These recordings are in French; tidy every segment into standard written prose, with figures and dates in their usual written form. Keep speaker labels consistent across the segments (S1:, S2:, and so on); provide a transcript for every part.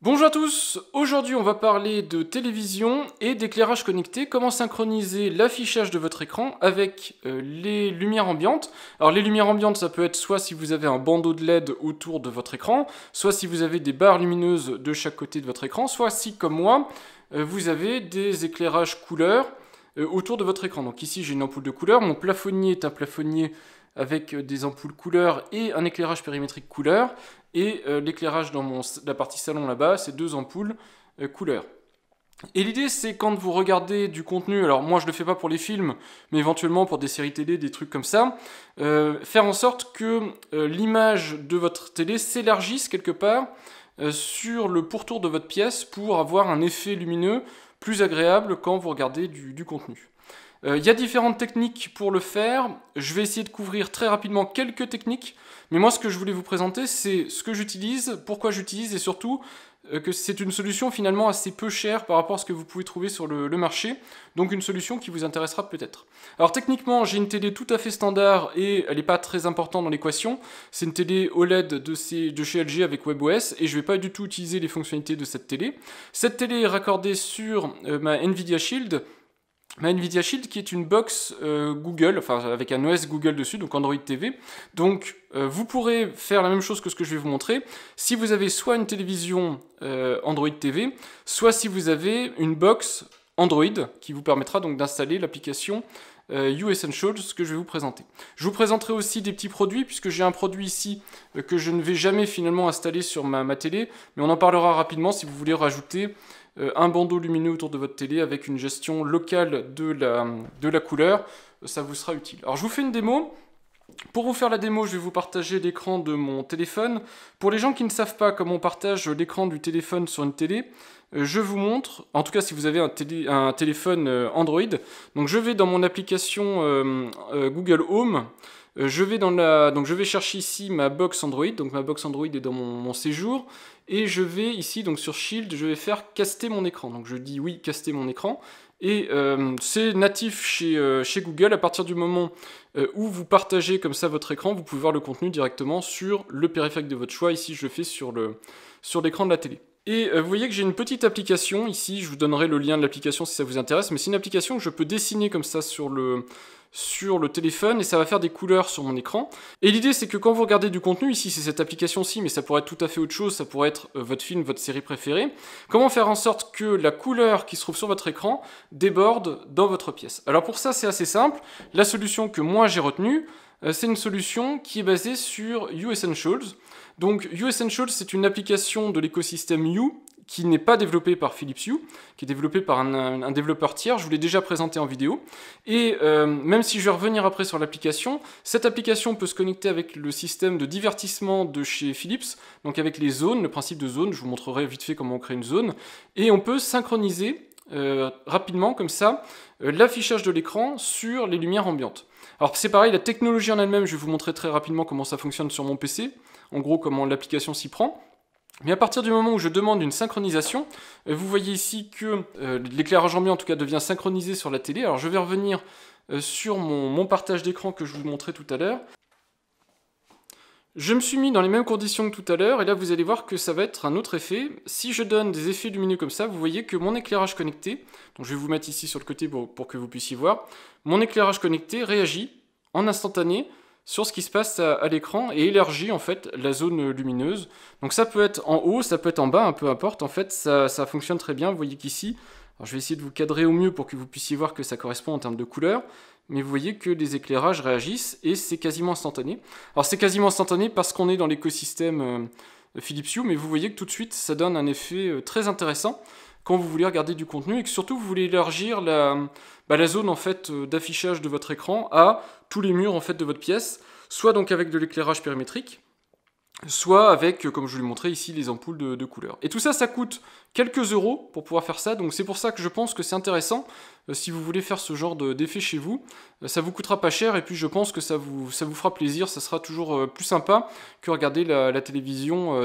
S1: Bonjour à tous, aujourd'hui on va parler de télévision et d'éclairage connecté, comment synchroniser l'affichage de votre écran avec les lumières ambiantes. Alors les lumières ambiantes ça peut être soit si vous avez un bandeau de LED autour de votre écran, soit si vous avez des barres lumineuses de chaque côté de votre écran, soit si comme moi vous avez des éclairages couleurs autour de votre écran. Donc ici j'ai une ampoule de couleur, mon plafonnier est un plafonnier avec des ampoules couleur et un éclairage périmétrique couleur. Et l'éclairage dans la partie salon là-bas, c'est deux ampoules couleur. Et l'idée, c'est quand vous regardez du contenu, alors moi je le fais pas pour les films, mais éventuellement pour des séries télé, des trucs comme ça, faire en sorte que l'image de votre télé s'élargisse quelque part sur le pourtour de votre pièce pour avoir un effet lumineux plus agréable quand vous regardez du contenu. Il y a différentes techniques pour le faire. Je vais essayer de couvrir très rapidement quelques techniques. Mais moi, ce que je voulais vous présenter, c'est ce que j'utilise, pourquoi j'utilise, et surtout que c'est une solution finalement assez peu chère par rapport à ce que vous pouvez trouver sur le marché. Donc une solution qui vous intéressera peut-être. Alors techniquement, j'ai une télé tout à fait standard et elle n'est pas très importante dans l'équation. C'est une télé OLED de chez LG avec WebOS et je ne vais pas du tout utiliser les fonctionnalités de cette télé. Cette télé est raccordée sur ma Nvidia Shield. Ma Nvidia Shield qui est une box Google, enfin avec un OS Google dessus, donc Android TV. Donc vous pourrez faire la même chose que ce que je vais vous montrer si vous avez soit une télévision Android TV, soit si vous avez une box Android qui vous permettra donc d'installer l'application Essentials que je vais vous présenter. Je vous présenterai aussi des petits produits puisque j'ai un produit ici que je ne vais jamais finalement installer sur ma télé, mais on en parlera rapidement si vous voulez rajouter un bandeau lumineux autour de votre télé avec une gestion locale de la couleur, ça vous sera utile. Alors je vous fais une démo. Pour vous faire la démo, je vais vous partager l'écran de mon téléphone. Pour les gens qui ne savent pas comment on partage l'écran du téléphone sur une télé, je vous montre, en tout cas si vous avez un téléphone Android, donc je vais dans mon application Google Home, donc je vais chercher ici ma box Android, donc ma box Android est dans mon séjour, et je vais ici, donc sur Shield, je vais faire caster mon écran. Donc je dis oui, caster mon écran, et c'est natif chez Google. À partir du moment où vous partagez comme ça votre écran, vous pouvez voir le contenu directement sur le périphérique de votre choix. Ici je le fais sur l'écran de la télé. Et vous voyez que j'ai une petite application, ici je vous donnerai le lien de l'application si ça vous intéresse, mais c'est une application que je peux dessiner comme ça sur le téléphone et ça va faire des couleurs sur mon écran. Et l'idée c'est que quand vous regardez du contenu, ici c'est cette application-ci, mais ça pourrait être tout à fait autre chose, ça pourrait être votre film, votre série préférée, comment faire en sorte que la couleur qui se trouve sur votre écran déborde dans votre pièce. Alors pour ça c'est assez simple, la solution que moi j'ai retenue, c'est une solution qui est basée sur Essentials. Donc Essentials c'est une application de l'écosystème You, qui n'est pas développé par Philips Hue, qui est développé par un développeur tiers, je vous l'ai déjà présenté en vidéo, et même si je vais revenir après sur l'application, cette application peut se connecter avec le système de divertissement de chez Philips, donc avec les zones, le principe de zone, je vous montrerai vite fait comment on crée une zone, et on peut synchroniser rapidement comme ça l'affichage de l'écran sur les lumières ambiantes. Alors c'est pareil, la technologie en elle-même, je vais vous montrer très rapidement comment ça fonctionne sur mon PC, en gros comment l'application s'y prend. Mais à partir du moment où je demande une synchronisation, vous voyez ici que l'éclairage ambiant en tout cas devient synchronisé sur la télé. Alors je vais revenir sur mon partage d'écran que je vous montrais tout à l'heure. Je me suis mis dans les mêmes conditions que tout à l'heure, et là vous allez voir que ça va être un autre effet. Si je donne des effets lumineux comme ça, vous voyez que mon éclairage connecté, donc je vais vous mettre ici sur le côté pour que vous puissiez voir, mon éclairage connecté réagit en instantané sur ce qui se passe à l'écran et élargit en fait la zone lumineuse. Donc ça peut être en haut, ça peut être en bas, un peu importe, en fait ça fonctionne très bien. Vous voyez qu'ici, je vais essayer de vous cadrer au mieux pour que vous puissiez voir que ça correspond en termes de couleur, mais vous voyez que les éclairages réagissent et c'est quasiment instantané. Alors c'est quasiment instantané parce qu'on est dans l'écosystème Philips Hue, mais vous voyez que tout de suite ça donne un effet très intéressant quand vous voulez regarder du contenu et que surtout vous voulez élargir la zone en fait d'affichage de votre écran à tous les murs en fait de votre pièce, soit donc avec de l'éclairage périmétrique, soit avec, comme je vous l'ai montré ici, les ampoules de couleur. Et tout ça, ça coûte quelques euros pour pouvoir faire ça, donc c'est pour ça que je pense que c'est intéressant, si vous voulez faire ce genre d'effet chez vous, ça vous coûtera pas cher, et puis je pense que ça vous fera plaisir, ça sera toujours plus sympa que regarder la télévision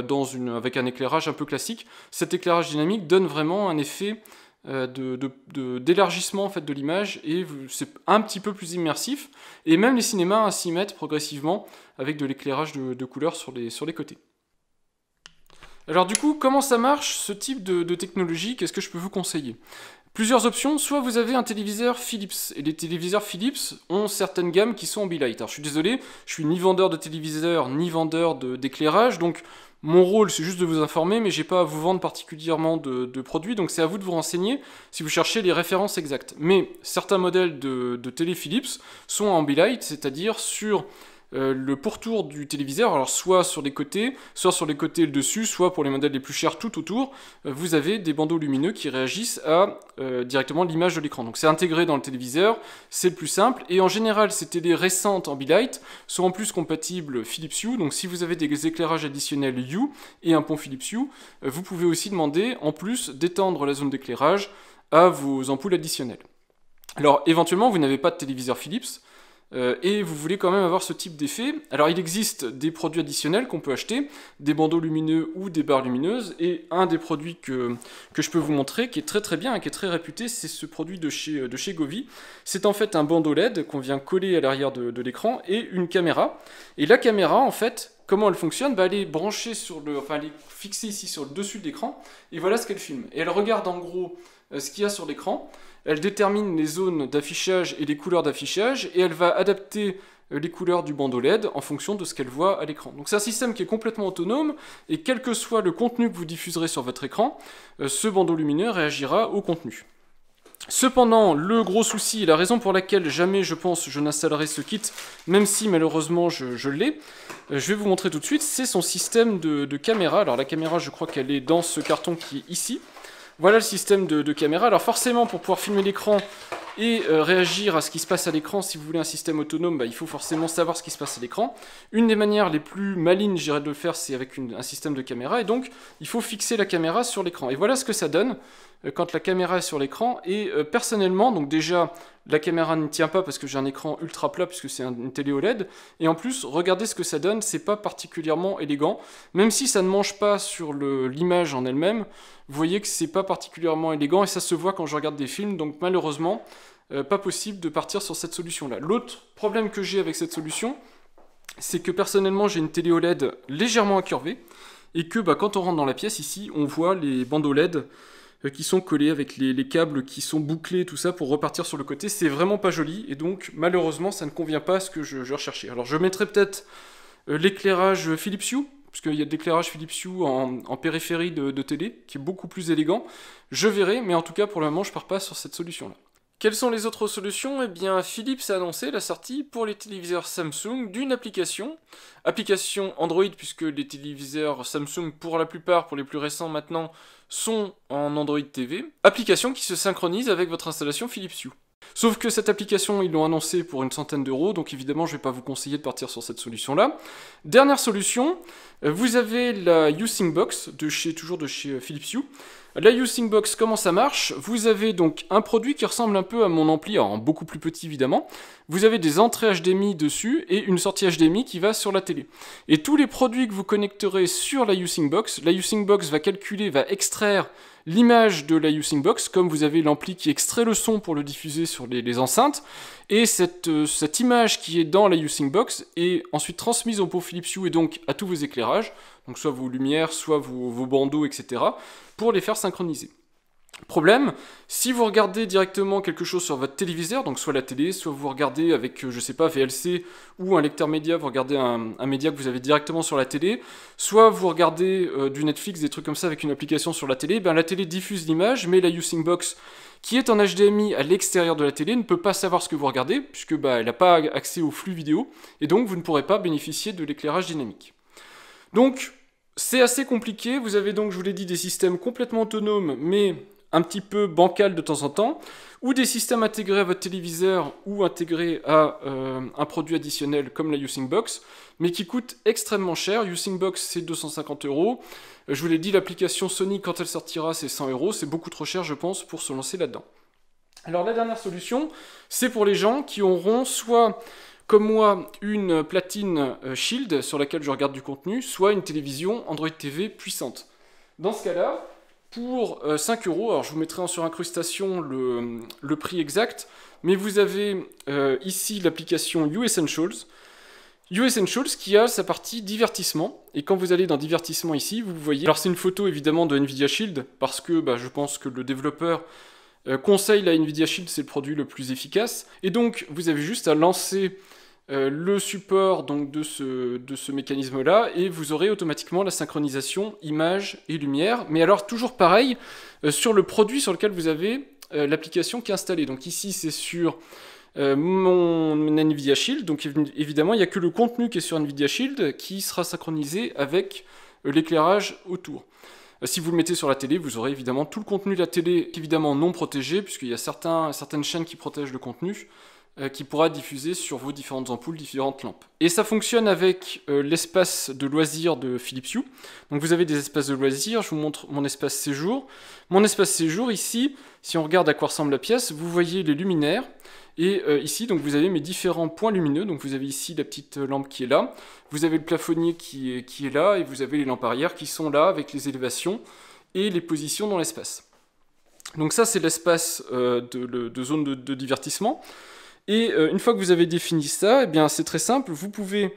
S1: avec un éclairage un peu classique. Cet éclairage dynamique donne vraiment un effet d'élargissement en fait de l'image et c'est un petit peu plus immersif et même les cinémas s'y mettent progressivement avec de l'éclairage de couleurs sur les côtés. Alors du coup, comment ça marche ce type de technologie? Qu'est-ce que je peux vous conseiller? Plusieurs options, soit vous avez un téléviseur Philips, et les téléviseurs Philips ont certaines gammes qui sont Ambilight. Alors je suis désolé, je suis ni vendeur de téléviseurs, ni vendeur d'éclairage, donc mon rôle c'est juste de vous informer, mais j'ai pas à vous vendre particulièrement de produits, donc c'est à vous de vous renseigner si vous cherchez les références exactes. Mais certains modèles de télé Philips sont Ambilight, c'est-à-dire sur le pourtour du téléviseur, alors soit sur les côtés et le dessus, soit pour les modèles les plus chers tout autour, vous avez des bandeaux lumineux qui réagissent à directement l'image de l'écran. Donc c'est intégré dans le téléviseur, c'est le plus simple, et en général ces télés récentes Ambilight sont en plus compatibles Philips Hue, donc si vous avez des éclairages additionnels Hue et un pont Philips Hue, vous pouvez aussi demander en plus d'étendre la zone d'éclairage à vos ampoules additionnelles. Alors éventuellement vous n'avez pas de téléviseur Philips, et vous voulez quand même avoir ce type d'effet. Alors il existe des produits additionnels qu'on peut acheter, des bandeaux lumineux ou des barres lumineuses, et un des produits que je peux vous montrer, qui est très très bien et qui est très réputé, c'est ce produit de chez Govee. C'est en fait un bandeau LED qu'on vient coller à l'arrière de l'écran, et une caméra. Et la caméra, en fait, comment elle fonctionne? Elle est branchée elle est fixée ici sur le dessus de l'écran, et voilà ce qu'elle filme. Et elle regarde en gros ce qu'il y a sur l'écran. Elle détermine les zones d'affichage et les couleurs d'affichage, et elle va adapter les couleurs du bandeau LED en fonction de ce qu'elle voit à l'écran. Donc c'est un système qui est complètement autonome, et quel que soit le contenu que vous diffuserez sur votre écran, ce bandeau lumineux réagira au contenu. Cependant, le gros souci, et la raison pour laquelle jamais, je pense, je n'installerai ce kit, même si malheureusement je l'ai, je vais vous montrer tout de suite, c'est son système de caméra. Alors la caméra, je crois qu'elle est dans ce carton qui est ici. Voilà le système de caméra. Alors forcément, pour pouvoir filmer l'écran et réagir à ce qui se passe à l'écran, si vous voulez un système autonome, il faut forcément savoir ce qui se passe à l'écran. Une des manières les plus malines, j'irais, de le faire, c'est avec un système de caméra, et donc il faut fixer la caméra sur l'écran. Et voilà ce que ça donne quand la caméra est sur l'écran, et personnellement, donc déjà, la caméra ne tient pas parce que j'ai un écran ultra plat, puisque c'est une télé OLED, et en plus, regardez ce que ça donne, c'est pas particulièrement élégant, même si ça ne mange pas sur l'image en elle-même, vous voyez que c'est pas particulièrement élégant, et ça se voit quand je regarde des films, donc malheureusement, pas possible de partir sur cette solution-là. L'autre problème que j'ai avec cette solution, c'est que personnellement, j'ai une télé OLED légèrement incurvée, et que quand on rentre dans la pièce, ici, on voit les bandeaux LED qui sont collés avec les câbles qui sont bouclés, tout ça, pour repartir sur le côté. C'est vraiment pas joli, et donc, malheureusement, ça ne convient pas à ce que je recherchais. Alors, je mettrai peut-être l'éclairage Philips Hue, puisqu'il y a de l'éclairage Philips Hue en périphérie de télé, qui est beaucoup plus élégant. Je verrai, mais en tout cas, pour le moment, je pars pas sur cette solution-là. Quelles sont les autres solutions? Eh bien, Philips a annoncé la sortie pour les téléviseurs Samsung d'une application Android, puisque les téléviseurs Samsung, pour la plupart, pour les plus récents maintenant, sont en Android TV. Application qui se synchronise avec votre installation Philips Hue. Sauf que cette application, ils l'ont annoncée pour une centaine d'euros, donc évidemment, je ne vais pas vous conseiller de partir sur cette solution-là. Dernière solution, vous avez la U-Syncbox, toujours de chez Philips Hue. La U-Syncbox, comment ça marche? Vous avez donc un produit qui ressemble un peu à mon ampli, en beaucoup plus petit évidemment. Vous avez des entrées HDMI dessus et une sortie HDMI qui va sur la télé. Et tous les produits que vous connecterez sur la U-Syncbox va extraire l'image de la U-Syncbox, comme vous avez l'ampli qui extrait le son pour le diffuser sur les enceintes, et cette image qui est dans la U-Syncbox est ensuite transmise au pot Philips Hue et donc à tous vos éclairages, donc soit vos lumières, soit vos bandeaux, etc., pour les faire synchroniser. Problème, si vous regardez directement quelque chose sur votre téléviseur, donc soit la télé, soit vous regardez avec, je sais pas, VLC ou un lecteur média, vous regardez un média que vous avez directement sur la télé, soit vous regardez du Netflix, des trucs comme ça avec une application sur la télé, la télé diffuse l'image, mais la U-Syncbox, qui est en HDMI à l'extérieur de la télé, ne peut pas savoir ce que vous regardez, puisque elle n'a pas accès au flux vidéo, et donc vous ne pourrez pas bénéficier de l'éclairage dynamique. Donc, c'est assez compliqué, vous avez donc, je vous l'ai dit, des systèmes complètement autonomes, mais un petit peu bancal de temps en temps, ou des systèmes intégrés à votre téléviseur ou intégrés à un produit additionnel comme la U-Syncbox, mais qui coûtent extrêmement cher. U-Syncbox, c'est 250 €. Je vous l'ai dit, l'application Sony, quand elle sortira, c'est 100 €. C'est beaucoup trop cher, je pense, pour se lancer là-dedans. Alors la dernière solution, c'est pour les gens qui auront soit, comme moi, une platine Shield sur laquelle je regarde du contenu, soit une télévision Android TV puissante. Dans ce cas-là, pour 5 €, alors je vous mettrai en surincrustation le prix exact, mais vous avez ici l'application U Essentials, U-Essentials qui a sa partie divertissement, et quand vous allez dans divertissement ici, vous voyez... Alors c'est une photo évidemment de Nvidia Shield, parce que je pense que le développeur conseille la Nvidia Shield, c'est le produit le plus efficace, et donc vous avez juste à lancer le support donc, de ce mécanisme-là, et vous aurez automatiquement la synchronisation image et lumière, mais alors toujours pareil, sur le produit sur lequel vous avez l'application qui est installée. Donc ici c'est sur... mon Nvidia Shield, donc évidemment il n'y a que le contenu qui est sur Nvidia Shield qui sera synchronisé avec l'éclairage autour. Si vous le mettez sur la télé, vous aurez évidemment tout le contenu de la télé, évidemment non protégé, puisqu'il y a certaines chaînes qui protègent le contenu, qui pourra diffuser sur vos différentes ampoules, différentes lampes. Et ça fonctionne avec l'espace de loisirs de Philips Hue. Donc vous avez des espaces de loisirs, je vous montre mon espace séjour. Mon espace séjour ici, si on regarde à quoi ressemble la pièce, vous voyez les luminaires. Et ici, donc, vous avez mes différents points lumineux. Donc vous avez ici la petite lampe qui est là. Vous avez le plafonnier qui est là. Et vous avez les lampes arrière qui sont là avec les élévations et les positions dans l'espace. Donc ça, c'est l'espace de zone de divertissement. Et une fois que vous avez défini ça, eh bien, c'est très simple. Vous pouvez,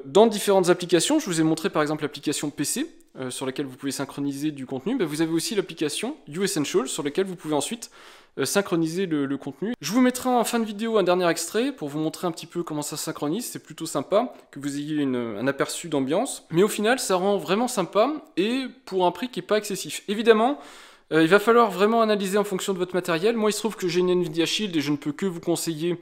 S1: dans différentes applications, je vous ai montré par exemple l'application PC, sur laquelle vous pouvez synchroniser du contenu, vous avez aussi l'application U-Essentials, sur laquelle vous pouvez ensuite synchroniser le contenu. Je vous mettrai en fin de vidéo un dernier extrait pour vous montrer un petit peu comment ça synchronise. C'est plutôt sympa que vous ayez un aperçu d'ambiance. Mais au final, ça rend vraiment sympa et pour un prix qui n'est pas excessif. Évidemment, il va falloir vraiment analyser en fonction de votre matériel. Moi, il se trouve que j'ai une Nvidia Shield et je ne peux que vous conseiller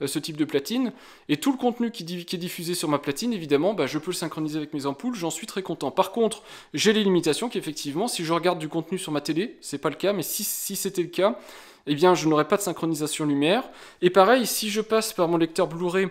S1: ce type de platine. Et tout le contenu qui est diffusé sur ma platine, évidemment, je peux le synchroniser avec mes ampoules, j'en suis très content. Par contre, j'ai les limitations qu'effectivement, si je regarde du contenu sur ma télé, c'est pas le cas, mais si c'était le cas, eh bien, je n'aurais pas de synchronisation lumière. Et pareil, si je passe par mon lecteur Blu-ray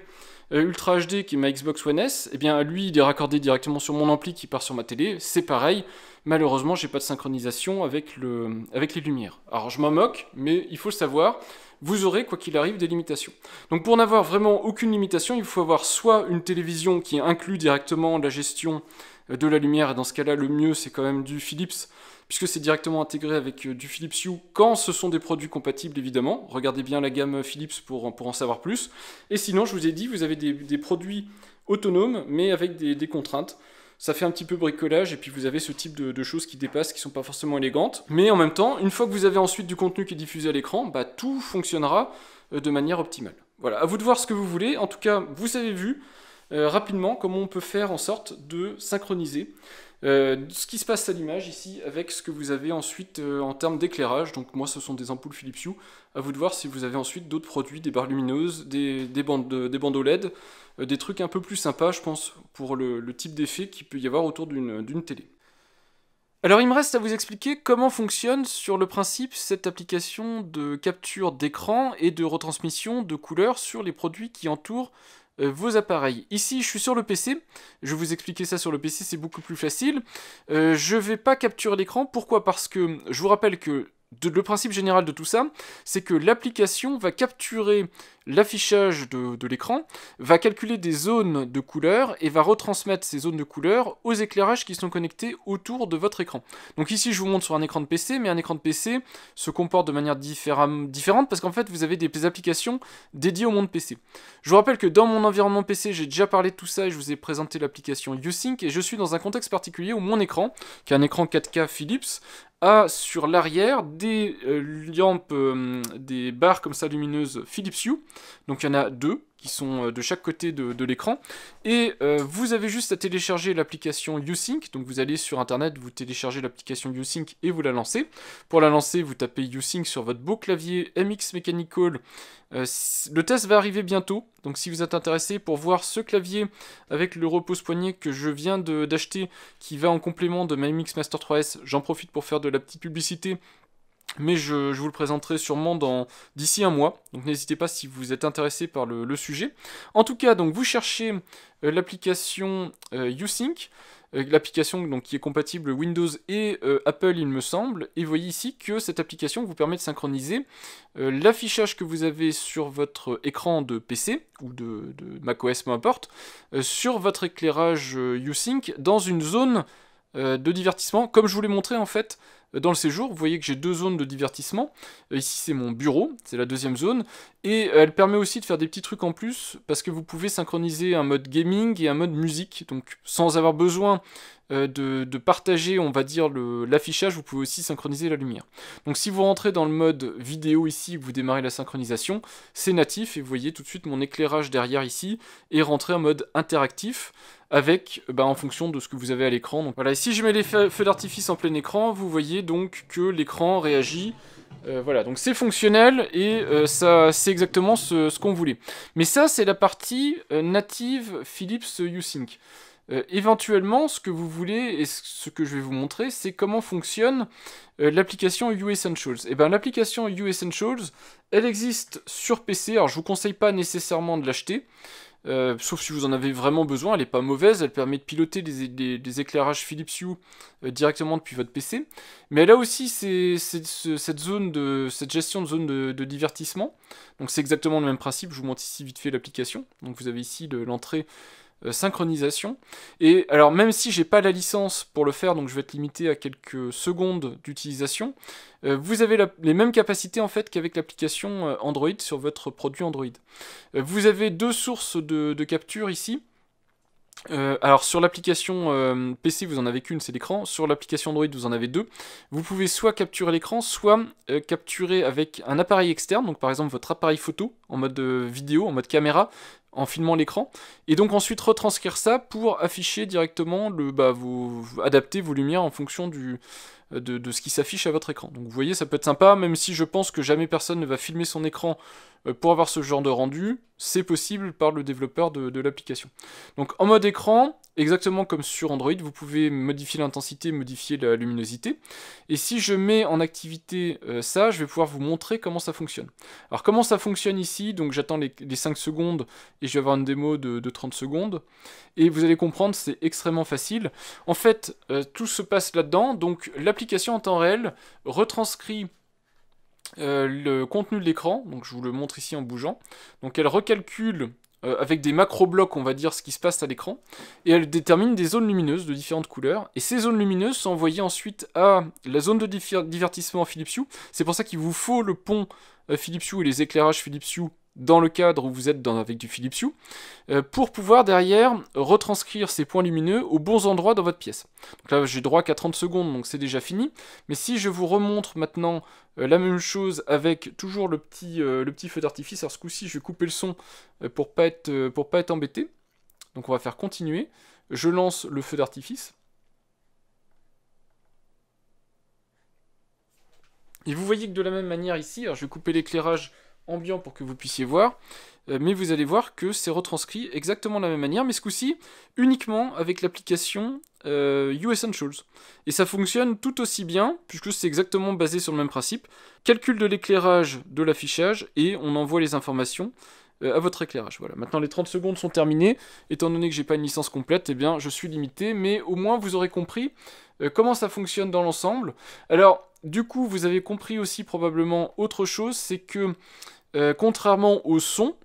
S1: Ultra HD qui est ma Xbox One S, eh bien lui il est raccordé directement sur mon ampli qui part sur ma télé, c'est pareil, malheureusement j'ai pas de synchronisation avec les lumières. Alors je m'en moque, mais il faut le savoir, vous aurez quoi qu'il arrive des limitations. Donc pour n'avoir vraiment aucune limitation, il faut avoir soit une télévision qui inclut directement la gestion de la lumière, et dans ce cas-là le mieux c'est quand même du Philips, puisque c'est directement intégré avec du Philips Hue, quand ce sont des produits compatibles évidemment. Regardez bien la gamme Philips pour en savoir plus. Et sinon, je vous ai dit, vous avez des produits autonomes, mais avec des contraintes. Ça fait un petit peu bricolage, et puis vous avez ce type de choses qui dépassent, qui sont pas forcément élégantes. Mais en même temps, une fois que vous avez ensuite du contenu qui est diffusé à l'écran, tout fonctionnera de manière optimale. Voilà, à vous de voir ce que vous voulez. En tout cas, vous avez vu rapidement comment on peut faire en sorte de synchroniser ce qui se passe à l'image ici avec ce que vous avez ensuite en termes d'éclairage. Donc moi ce sont des ampoules Philips Hue, à vous de voir si vous avez ensuite d'autres produits, des barres lumineuses, des bandeaux LED, des trucs un peu plus sympas je pense pour le type d'effet qu'il peut y avoir autour d'une télé. Alors il me reste à vous expliquer comment fonctionne sur le principe cette application de capture d'écran et de retransmission de couleurs sur les produits qui entourent vos appareils. Ici je suis sur le PC, je vais vous expliquer ça sur le PC, c'est beaucoup plus facile. Je vais pas capturer l'écran, pourquoi? Parce que je vous rappelle que le principe général de tout ça, c'est que l'application va capturer l'affichage de l'écran, va calculer des zones de couleurs et va retransmettre ces zones de couleurs aux éclairages qui sont connectés autour de votre écran. Donc ici je vous montre sur un écran de PC, mais un écran de PC se comporte de manière différente parce qu'en fait vous avez des applications dédiées au monde PC. Je vous rappelle que dans mon environnement PC, j'ai déjà parlé de tout ça et je vous ai présenté l'application U-Sync et je suis dans un contexte particulier où mon écran, qui est un écran 4K Philips, a sur l'arrière des lampes, des barres comme ça lumineuses Philips Hue. Donc il y en a deux qui sont de chaque côté de l'écran. Et vous avez juste à télécharger l'application U-Sync. Donc vous allez sur internet, vous téléchargez l'application U-Sync et vous la lancez. Pour la lancer, vous tapez U-Sync sur votre beau clavier MX Mechanical. Le test va arriver bientôt. Donc si vous êtes intéressé pour voir ce clavier avec le repose-poignet que je viens d'acheter, qui va en complément de ma MX Master 3S, j'en profite pour faire de la petite publicité. Mais je vous le présenterai sûrement d'ici un mois, donc n'hésitez pas si vous êtes intéressé par le sujet. En tout cas, donc vous cherchez l'application U-Sync, l'application qui est compatible Windows et Apple il me semble, et vous voyez ici que cette application vous permet de synchroniser l'affichage que vous avez sur votre écran de PC, ou de macOS peu importe, sur votre éclairage U-Sync dans une zone de divertissement. Comme je vous l'ai montré en fait dans le séjour, vous voyez que j'ai 2 zones de divertissement. Ici c'est mon bureau, c'est la 2e zone. Et elle permet aussi de faire des petits trucs en plus, parce que vous pouvez synchroniser un mode gaming et un mode musique. Donc sans avoir besoin de partager, on va dire, l'affichage, vous pouvez aussi synchroniser la lumière. Donc si vous rentrez dans le mode vidéo ici, vous démarrez la synchronisation, c'est natif, et vous voyez tout de suite mon éclairage derrière ici est rentré en mode interactif, avec, en fonction de ce que vous avez à l'écran. Donc voilà, et si je mets les feux d'artifice en plein écran, vous voyez donc que l'écran réagit. Voilà, donc c'est fonctionnel, et ça, c'est exactement ce qu'on voulait. Mais ça, c'est la partie native Philips Hue-Sync. Éventuellement, ce que vous voulez, et ce que je vais vous montrer, c'est comment fonctionne l'application Hue Essentials. Et bien l'application Hue Essentials, elle existe sur PC, alors je vous conseille pas nécessairement de l'acheter, sauf si vous en avez vraiment besoin. Elle n'est pas mauvaise, elle permet de piloter des éclairages Philips Hue directement depuis votre PC. Mais elle a aussi cette gestion de zone de divertissement. Donc c'est exactement le même principe, je vous montre ici vite fait l'application. Donc vous avez ici l'entrée synchronisation. Et alors même si j'ai pas la licence pour le faire, donc je vais être limité à quelques secondes d'utilisation, vous avez les mêmes capacités en fait qu'avec l'application Android sur votre produit Android. Vous avez 2 sources de capture ici. Alors sur l'application PC vous en avez qu'une, c'est l'écran. Sur l'application Android vous en avez 2. Vous pouvez soit capturer l'écran, soit capturer avec un appareil externe, donc par exemple votre appareil photo en mode vidéo, en mode caméra, en filmant l'écran, et donc ensuite retranscrire ça pour afficher directement adapter vos lumières en fonction de ce qui s'affiche à votre écran. Donc vous voyez, ça peut être sympa, même si je pense que jamais personne ne va filmer son écran pour avoir ce genre de rendu, c'est possible par le développeur de l'application. Donc en mode écran, exactement comme sur Android, vous pouvez modifier l'intensité, modifier la luminosité, et si je mets en activité ça, je vais pouvoir vous montrer comment ça fonctionne. Alors comment ça fonctionne ici, donc j'attends les 5 secondes, et je vais avoir une démo de 30 secondes, et vous allez comprendre, c'est extrêmement facile. En fait, tout se passe là-dedans, donc l'application en temps réel retranscrit le contenu de l'écran, donc je vous le montre ici en bougeant. Donc elle recalcule avec des macro-blocs, on va dire, ce qui se passe à l'écran, et elle détermine des zones lumineuses de différentes couleurs, et ces zones lumineuses sont envoyées ensuite à la zone de divertissement Philips Hue. C'est pour ça qu'il vous faut le pont Philips Hue et les éclairages Philips Hue dans le cadre où vous êtes avec du Philips Hue, pour pouvoir derrière retranscrire ces points lumineux aux bons endroits dans votre pièce. Donc là j'ai droit qu'à 30 secondes, donc c'est déjà fini, mais si je vous remontre maintenant la même chose avec toujours le petit feu d'artifice, alors ce coup-ci je vais couper le son pour pas être embêté, donc on va faire continuer, je lance le feu d'artifice, et vous voyez que de la même manière ici, alors je vais couper l'éclairage ambiant pour que vous puissiez voir, mais vous allez voir que c'est retranscrit exactement de la même manière, mais ce coup-ci uniquement avec l'application Hue Essentials. Et ça fonctionne tout aussi bien, puisque c'est exactement basé sur le même principe. Calcul de l'éclairage de l'affichage, et on envoie les informations à votre éclairage. Voilà. Maintenant les 30 secondes sont terminées, étant donné que j'ai pas une licence complète, eh bien je suis limité, mais au moins vous aurez compris comment ça fonctionne dans l'ensemble. Alors, du coup, vous avez compris aussi probablement autre chose, c'est que contrairement au son,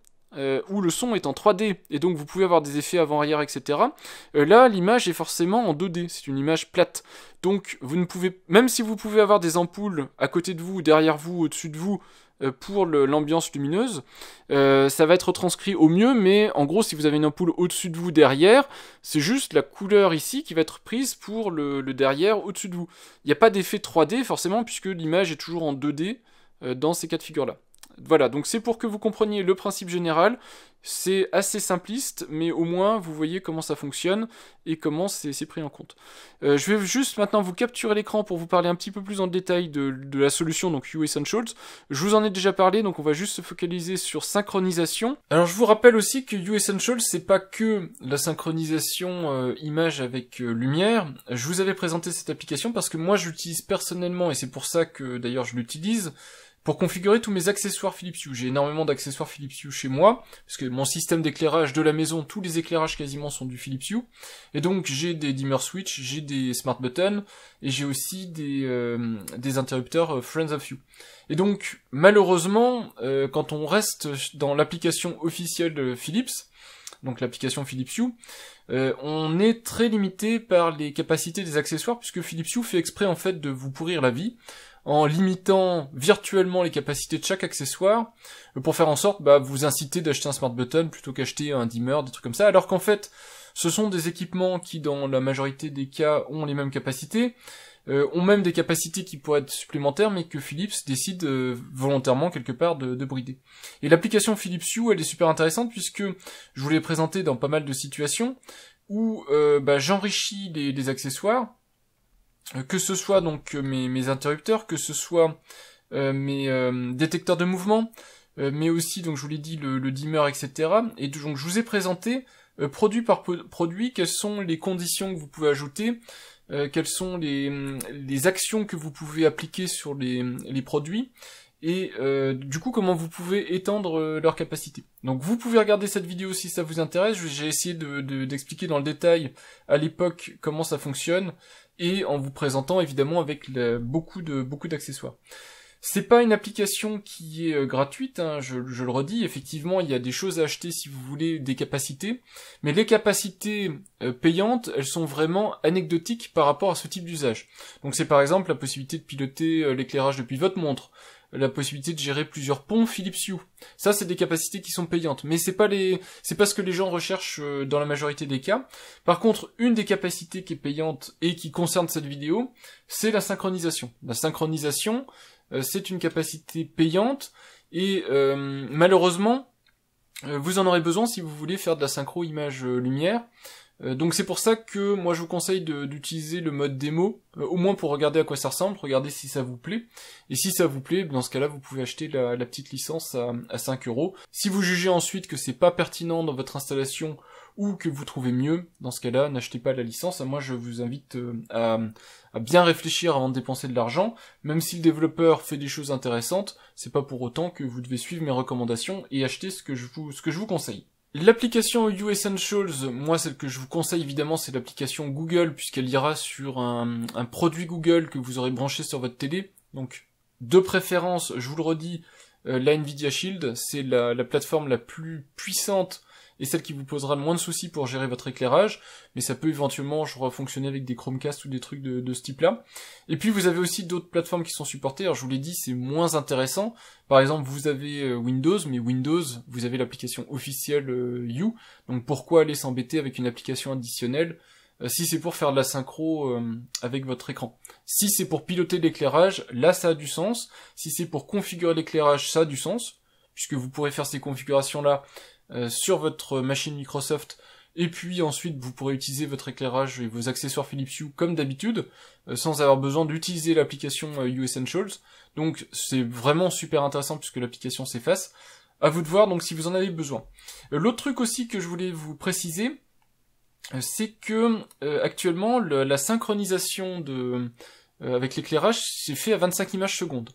S1: où le son est en 3D, et donc vous pouvez avoir des effets avant-arrière, etc. Là, l'image est forcément en 2D, c'est une image plate. Donc, vous ne pouvez, même si vous pouvez avoir des ampoules à côté de vous, derrière vous, au-dessus de vous, pour l'ambiance lumineuse, ça va être transcrit au mieux, mais en gros, si vous avez une ampoule au-dessus de vous, derrière, c'est juste la couleur ici qui va être prise pour le derrière, au-dessus de vous. Il n'y a pas d'effet 3D, forcément, puisque l'image est toujours en 2D dans ces cas de figure-là. Voilà, donc c'est pour que vous compreniez le principe général. C'est assez simpliste, mais au moins vous voyez comment ça fonctionne et comment c'est pris en compte. Je vais juste maintenant vous capturer l'écran pour vous parler un petit peu plus en détail de la solution, donc Hue Essentials. Je vous en ai déjà parlé, donc on va juste se focaliser sur synchronisation. Alors je vous rappelle aussi que Hue Essentials, c'est pas que la synchronisation image avec lumière. Je vous avais présenté cette application parce que moi je l'utilise personnellement, et c'est pour ça que d'ailleurs je l'utilise, pour configurer tous mes accessoires Philips Hue. J'ai énormément d'accessoires Philips Hue chez moi, parce que mon système d'éclairage de la maison, tous les éclairages quasiment sont du Philips Hue. Et donc j'ai des dimmer switch, j'ai des smart buttons, et j'ai aussi des interrupteurs Friends of Hue. Et donc malheureusement, quand on reste dans l'application officielle de Philips, donc l'application Philips Hue, on est très limité par les capacités des accessoires, puisque Philips Hue fait exprès en fait de vous pourrir la vie, en limitant virtuellement les capacités de chaque accessoire, pour faire en sorte vous inciter d'acheter un smart button plutôt qu'acheter un dimmer, des trucs comme ça, alors qu'en fait, ce sont des équipements qui, dans la majorité des cas, ont les mêmes capacités, ont même des capacités qui pourraient être supplémentaires, mais que Philips décide volontairement quelque part de brider. Et l'application Philips Hue, elle est super intéressante puisque je vous l'ai présentée dans pas mal de situations où j'enrichis les accessoires, que ce soit donc mes interrupteurs, que ce soit mes détecteurs de mouvement, mais aussi, donc je vous l'ai dit, le dimmer, etc. Et donc je vous ai présenté produit par produit quelles sont les conditions que vous pouvez ajouter, quelles sont les actions que vous pouvez appliquer sur les produits, et du coup comment vous pouvez étendre leur capacité. Donc vous pouvez regarder cette vidéo si ça vous intéresse, j'ai essayé d'expliquer dans le détail à l'époque comment ça fonctionne, et en vous présentant évidemment avec beaucoup d'accessoires. C'est pas une application qui est gratuite, hein, je le redis, effectivement il y a des choses à acheter si vous voulez des capacités, mais les capacités payantes, elles sont vraiment anecdotiques par rapport à ce type d'usage. Donc c'est par exemple la possibilité de piloter l'éclairage depuis votre montre, la possibilité de gérer plusieurs ponts Philips Hue. Ça c'est des capacités qui sont payantes, mais c'est pas ce que les gens recherchent dans la majorité des cas. Par contre, une des capacités qui est payante et qui concerne cette vidéo, c'est la synchronisation. La synchronisation, c'est une capacité payante et malheureusement vous en aurez besoin si vous voulez faire de la synchro image-lumière. Donc c'est pour ça que moi je vous conseille d'utiliser le mode démo, au moins pour regarder à quoi ça ressemble, regarder si ça vous plaît. Et si ça vous plaît, dans ce cas-là vous pouvez acheter la petite licence à 5€. Si vous jugez ensuite que c'est pas pertinent dans votre installation ou que vous trouvez mieux, dans ce cas-là, n'achetez pas la licence. Moi, je vous invite à bien réfléchir avant de dépenser de l'argent. Même si le développeur fait des choses intéressantes, c'est pas pour autant que vous devez suivre mes recommandations et acheter ce que je vous conseille. L'application Hue Essentials, moi celle que je vous conseille évidemment c'est l'application Google, puisqu'elle ira sur un produit Google que vous aurez branché sur votre télé. Donc de préférence, je vous le redis, la Nvidia Shield, c'est la plateforme la plus puissante et celle qui vous posera le moins de soucis pour gérer votre éclairage, mais ça peut éventuellement, je crois, fonctionner avec des Chromecast ou des trucs de ce type-là. Et puis vous avez aussi d'autres plateformes qui sont supportées, alors je vous l'ai dit, c'est moins intéressant. Par exemple, vous avez Windows, mais Windows, vous avez l'application officielle Hue, donc pourquoi aller s'embêter avec une application additionnelle si c'est pour faire de la synchro avec votre écran. Si c'est pour piloter l'éclairage, là ça a du sens. Si c'est pour configurer l'éclairage, ça a du sens, puisque vous pourrez faire ces configurations-là sur votre machine Microsoft, et puis ensuite vous pourrez utiliser votre éclairage et vos accessoires Philips Hue comme d'habitude, sans avoir besoin d'utiliser l'application Hue Essentials. Donc c'est vraiment super intéressant puisque l'application s'efface. À vous de voir donc si vous en avez besoin. L'autre truc aussi que je voulais vous préciser, c'est que actuellement la synchronisation avec l'éclairage c'est fait à 25 images secondes.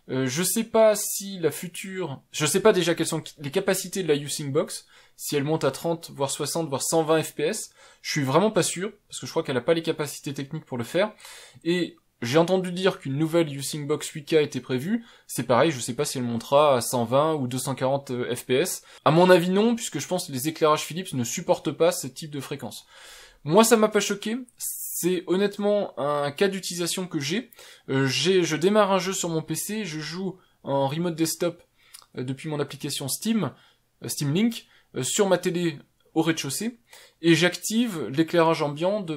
S1: Je sais pas si je sais pas déjà quelles sont les capacités de la Using Box, si elle monte à 30, voire 60, voire 120 FPS. Je suis vraiment pas sûr, parce que je crois qu'elle a pas les capacités techniques pour le faire. Et j'ai entendu dire qu'une nouvelle Using Box 8K était prévue. C'est pareil, je sais pas si elle montera à 120 ou 240 FPS. À mon avis non, puisque je pense que les éclairages Philips ne supportent pas ce type de fréquence. Moi ça m'a pas choqué. C'est honnêtement un cas d'utilisation que j'ai. Je démarre un jeu sur mon PC, je joue en remote desktop depuis mon application Steam Link, sur ma télé au rez-de-chaussée, et j'active l'éclairage ambiant de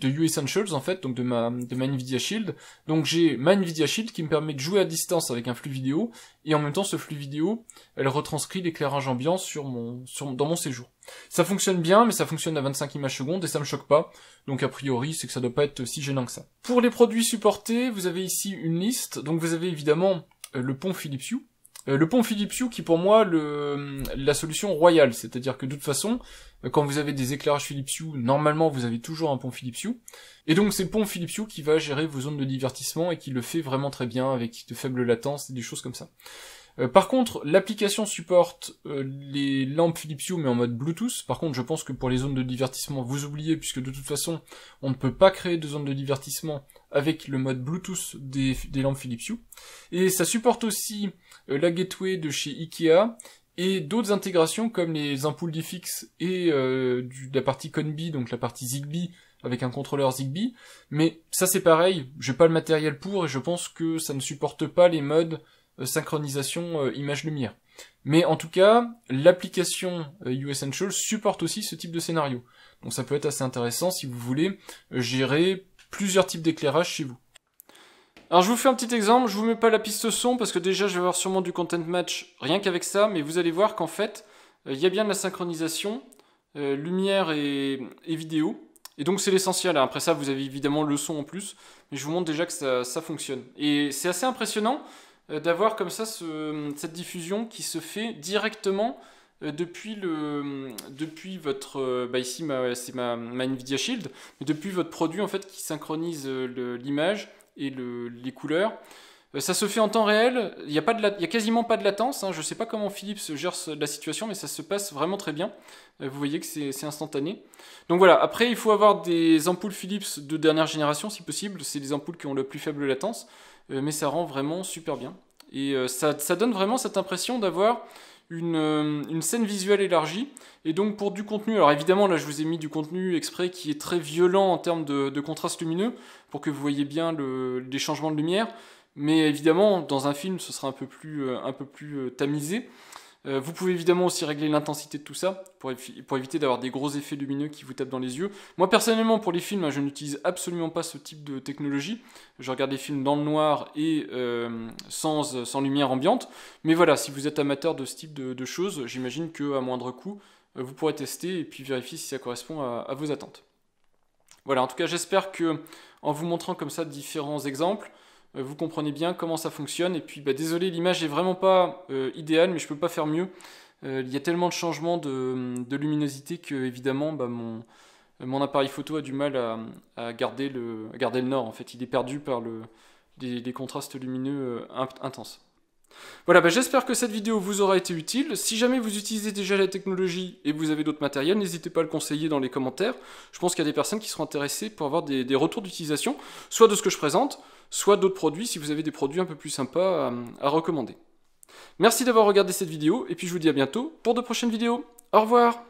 S1: Hue Essentials en fait, donc de ma Nvidia Shield. Donc j'ai ma Nvidia Shield qui me permet de jouer à distance avec un flux vidéo, et en même temps ce flux vidéo, elle retranscrit l'éclairage ambiant dans mon séjour. Ça fonctionne bien, mais ça fonctionne à 25 images secondes et ça me choque pas. Donc a priori, c'est que ça doit pas être si gênant que ça. Pour les produits supportés, vous avez ici une liste. Donc vous avez évidemment le pont Philips Hue. Le pont Philips Hue qui pour moi la solution royale, c'est-à-dire que de toute façon, quand vous avez des éclairages Philips Hue, normalement vous avez toujours un pont Philips Hue, et donc c'est le pont Philips Hue qui va gérer vos zones de divertissement et qui le fait vraiment très bien avec de faibles latences et des choses comme ça. Par contre, l'application supporte les lampes Philips Hue mais en mode Bluetooth. Par contre, je pense que pour les zones de divertissement, vous oubliez, puisque de toute façon, on ne peut pas créer de zone de divertissement avec le mode Bluetooth des lampes Philips Hue. Et ça supporte aussi la gateway de chez Ikea et d'autres intégrations comme les ampoules d'IFX et la partie Conbi, donc la partie Zigbee, avec un contrôleur Zigbee, mais ça c'est pareil, j'ai pas le matériel pour, et je pense que ça ne supporte pas les modes synchronisation image-lumière. Mais en tout cas, l'application U-Essential supporte aussi ce type de scénario. Donc ça peut être assez intéressant si vous voulez gérer plusieurs types d'éclairage chez vous. Alors je vous fais un petit exemple, je vous mets pas la piste son parce que déjà je vais avoir sûrement du content match rien qu'avec ça, mais vous allez voir qu'en fait, il y a bien de la synchronisation, lumière et vidéo. Et donc c'est l'essentiel, après ça vous avez évidemment le son en plus, mais je vous montre déjà que ça fonctionne. Et c'est assez impressionnant d'avoir comme ça cette diffusion qui se fait directement depuis votre... ici c'est ma Nvidia Shield, mais depuis votre produit en fait qui synchronise l'image et les couleurs. Ça se fait en temps réel, il y a quasiment pas de latence, hein. Je sais pas comment Philips gère la situation, mais ça se passe vraiment très bien. Vous voyez que c'est instantané. Donc voilà, après il faut avoir des ampoules Philips de dernière génération si possible, c'est des ampoules qui ont la plus faible latence, mais ça rend vraiment super bien. Et ça donne vraiment cette impression d'avoir une scène visuelle élargie, et donc pour du contenu, alors évidemment là je vous ai mis du contenu exprès qui est très violent en termes de contraste lumineux, pour que vous voyez bien les changements de lumière, mais évidemment dans un film ce sera un peu plus tamisé. Vous pouvez évidemment aussi régler l'intensité de tout ça, pour éviter d'avoir des gros effets lumineux qui vous tapent dans les yeux. Moi personnellement pour les films, hein, je n'utilise absolument pas ce type de technologie. Je regarde les films dans le noir et sans lumière ambiante. Mais voilà, si vous êtes amateur de ce type de choses, j'imagine qu'à moindre coût, vous pourrez tester et puis vérifier si ça correspond à vos attentes. Voilà, en tout cas j'espère que en vous montrant comme ça différents exemples, vous comprenez bien comment ça fonctionne. Et puis désolé, l'image est vraiment pas idéale, mais je peux pas faire mieux. Il y a tellement de changements de luminosité que évidemment mon appareil photo a du mal à garder le nord. En fait, il est perdu par des contrastes lumineux intenses. Voilà, j'espère que cette vidéo vous aura été utile. Si jamais vous utilisez déjà la technologie et vous avez d'autres matériels, n'hésitez pas à le conseiller dans les commentaires. Je pense qu'il y a des personnes qui seront intéressées pour avoir des retours d'utilisation, soit de ce que je présente, soit d'autres produits, si vous avez des produits un peu plus sympas à recommander. Merci d'avoir regardé cette vidéo, et puis je vous dis à bientôt pour de prochaines vidéos. Au revoir!